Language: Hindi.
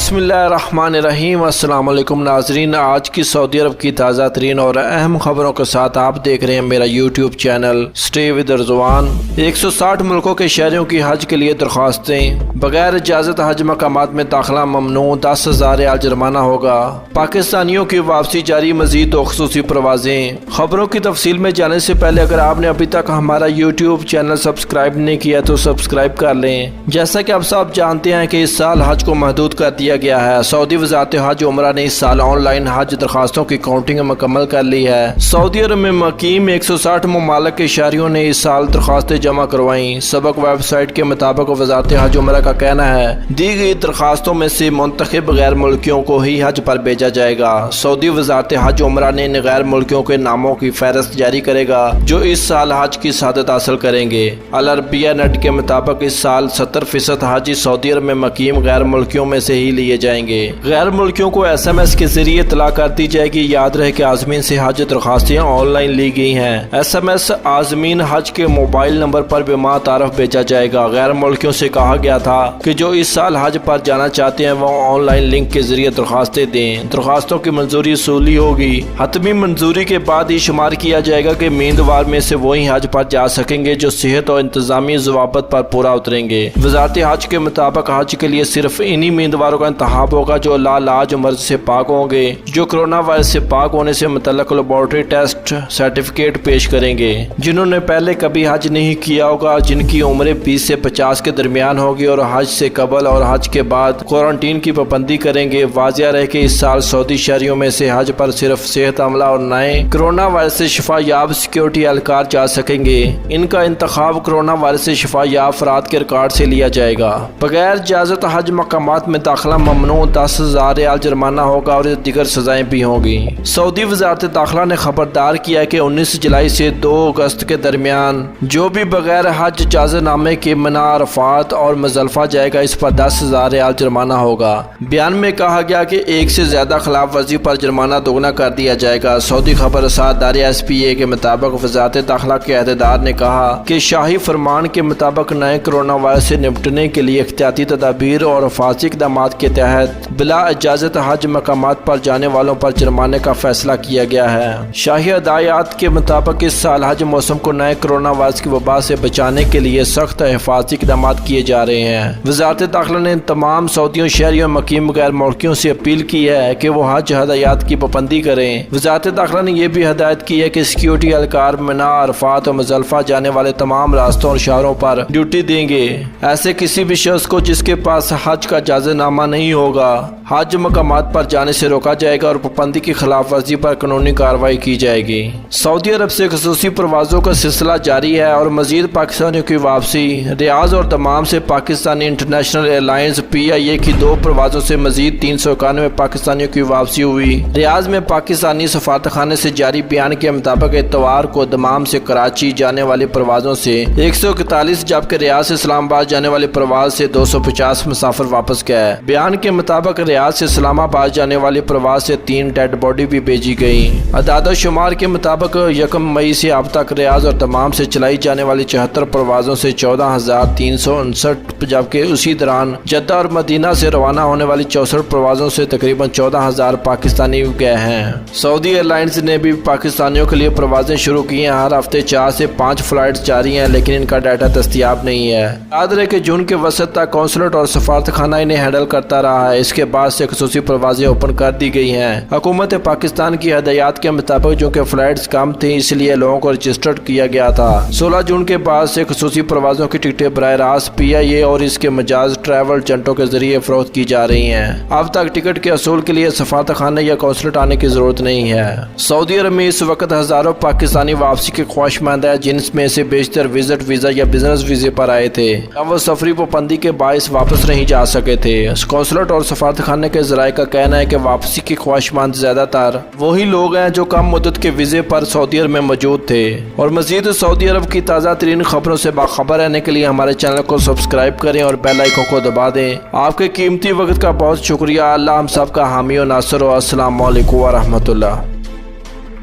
बिस्मिल्लाहिर्रहमानिर्रहीम। अस्सलाम वालेकुम नाजरीन, आज की सऊदी अरब की ताज़ा तरीन और अहम खबरों के साथ आप देख रहे हैं मेरा YouTube channel stay with Rizwan. 160 मुल्कों के शहरियों की हज के लिए दरख्वास्तें, बगैर इजाज़त हज मकामात में दाखिला ममनू, 10,000 रियाल जुर्माना होगा। पाकिस्तानियों की वापसी जारी, मजीद 2 खुसूसी परवाजें। खबरों की तफसील में जाने से पहले अगर आपने अभी तक हमारा यूट्यूब चैनल सब्सक्राइब नहीं किया तो सब्सक्राइब कर लें। जैसा कि आप सब जानते हैं कि इस साल हज को महदूद कर दिया गया है। सऊदी वज़ारत हज उमरा ने इस साल ऑनलाइन हज दरखास्तों की काउंटिंग मुकम्मल कर ली है। सऊदी अरब में मुकीम 160 ममालिक के शहरियों ने इस साल दरखास्तें जमा करवाई। सबक वेबसाइट के मुताबिक वज़ारत हज उमरा का कहना है दी गई दरखास्तों में से मुंतखब गैर मुल्कियों को ही हज पर भेजा जाएगा। सऊदी वज़ारत हज उमरा ने इन गैर मुल्कियों के नामों की फहरिस्त जारी करेगा जो इस साल हज की सआदत हासिल करेंगे। अल अरबिया नेट के मुताबिक इस साल 70% हज सऊदी अरब में मुकीम गैर मुल्कियों में से ही लिए जाएंगे। गैर मुल्कियों को SMS के जरिए इतला कर दी जाएगी। याद रहे कि आज़मीन से हज दरखास्तें ऑनलाइन ली गई हैं। SMS आज़मीन हज के मोबाइल नंबर पर बेमा तारफ भेजा जाएगा। गैर मुल्कियों से कहा गया था कि जो इस साल हज पर जाना चाहते हैं वो ऑनलाइन लिंक के जरिए दरखास्तें दें। दरखास्तों की मंजूरी सूली होगी। हतमी मंजूरी के बाद ही शुमार किया जाएगा कि उम्मीदवार में से वही हज पर जा सकेंगे जो सेहत और इंतजामी ज़वाबत पर पूरा उतरेंगे। वज़ारत हज के मुताबिक हज के लिए सिर्फ इन्हीं उम्मीदवारों का इंतखाब होगा जो लाज मर्ज से पाक होंगे, जो कोरोना वायरस से पाक होने से मुतल्लिक लेबोरेटरी टेस्ट सर्टिफिकेट पेश करेंगे, जिन्होंने पहले कभी हज नहीं किया होगा, जिनकी उम्र 20 से 50 के दरमियान होगी और हज से कबल और हज के बाद क्वारंटीन की पाबंदी करेंगे। वाजिया रहे कि इस साल सऊदी शहरियों में से हज पर सिर्फ सेहत अमला और नए कोरोना वायरस से शिफा याब सिक्योरिटी एहलकार जा सकेंगे। इनका इंतखाब कोरोना वायरस से शिफा याब अफराद के रिकॉर्ड से लिया जाएगा। बगैर इजाजत हज मकामात में दाखिला ममनू, 10,000 रियाल जुर्माना होगा और दीगर सजाएं भी होंगी। सऊदी वज़ारत दाखिला ने खबरदार किया है कि 19 जुलाई से 2 अगस्त के दरमियान जो भी बगैर हज इजाज़तनामे के मिना, अरफात और मुज़दलिफ़ा जाएगा इस पर 10,000 रियाल जुर्माना होगा। बयान में कहा गया कि एक से ज्यादा खिलाफ वर्जी पर जुर्माना दोगुना कर दिया जाएगा। सऊदी खबर रसाद SPA के मुताबिक वज़ारत दाखिला के अहदेदार ने कहा कि शाही फरमान के मुताबिक नए कोरोना वायरस से निपटने के लिए एहतियाती तदाबीर और हिफाज़ती इक़दामात के तहत बिला इजाज़त हज मकामात पर जाने वालों पर जुर्माने का फैसला किया गया है। शाही हदायत के मुताबिक इस साल हज मौसम को नए कोरोना वायरस की वबा से बचाने के लिए सख्त हिफाज़ती इक़दामात किए जा रहे हैं। वज़ारत दाखिला ने तमाम सऊदियों, शहरियों, मुकीम गैर मुल्कियों से अपील की है कि वो हज हदायत की पाबंदी करें। वज़ारत दाखिला ने यह भी हदायत की है कि सिक्योरिटी एहलकार मिना, अरफात और मुज़दलिफ़ा जाने वाले तमाम रास्तों और शहरों पर ड्यूटी देंगे। ऐसे किसी भी शख्स को जिसके पास हज का इजाज़तनामा नहीं होगा हज मकामात पर जाने से रोका जाएगा और पाबंदी की खिलाफ वर्जी पर कानूनी कार्रवाई की जाएगी। सऊदी अरब से खुसूसी परवाज़ों का सिलसिला जारी है और मजीद पाकिस्तानियों की वापसी। रियाज और दमाम से पाकिस्तानी इंटरनेशनल एयरलाइंस PIA की 2 परवाज़ों से मजीद 391 पाकिस्तानियों की वापसी हुई। रियाज में पाकिस्तानी सफारतखाने से जारी बयान के मुताबिक इतवार को दमाम से कराची जाने वाली परवाज़ों से 141, जबकि रियाज से इस्लामाबाद जाने वाली परवाज़ से 250 मुसाफिर वापस गए। बयान के मुताबिक रियाज से इस्लामाबाद जाने वाली परवाज़ से 3 डेड बॉडी भी भेजी गई। अदाद शुमार के मुताबिक 1 मई से अब तक रियाज और दमाम से चलाई जाने वाली 74 परवाज़ों से 14,359, जबकि उसी दौरान जद्दा और मदीना से रवाना होने वाली 64 परवाज़ों से तकरीबन 14,000 पाकिस्तानी गए हैं। सऊदी एयरलाइंस ने भी पाकिस्तानियों के लिए परवाज़ें शुरू की हैं। हर हफ्ते 4 से 5 फ्लाइट्स जारी हैं, लेकिन इनका डाटा दस्तियाब नहीं है। याद रहे कि जून के वसत तक कौंसलेट और सफारतखाना इन्हें हैंडल करता रहा है। इसके बाद से खुसूसी परवाज़ें ओपन कर दी गई हैं। हुकूमत पाकिस्तान की हदायत के मुताबिक जो कि फ्लाइट्स कम थी इसलिए लोगों को रजिस्टर्ड किया गया था। 16 जून के बाद से खुसूसी परवाज़ों की टिकटें बराह रास्त PIA और इसके मजाज ट्रैवल एजेंटों के जरिए फरोख्त की जा रही हैं। अब तक टिकट के असूल के लिए सफारतखाने या कौंसलेट आने की जरूरत नहीं है। सऊदी अरब में इस वक्त हजारों पाकिस्तानी वापसी के ख्वाहिशमंद है, जिनमें से बेशतर विजिट वीजा या बिजनेस वीजे पर आए थे। अब वो सफरी पाबंदी के बायस वापस नहीं जा सके थे। कौंसलेट और सफारतखाने के जराये का कहना है कि वापसी की ख्वाहिशमंद ज्यादातर वही लोग हैं जो कम मुद्दत के वीजे पर सऊदी अरब में मौजूद थे। और मजीद सऊदी अरब की ताज़ा तरीन खबरों से बाखबर रहने के लिए हमारे चैनल को सब्सक्राइब करें और बेल आइकन को दबा दें। आपके कीमती वक्त का बहुत शुक्रिया। अल्लाह हम सब का हामी और नासर हो। अस्सलाम वालेकुम व रहमतुल्लाह।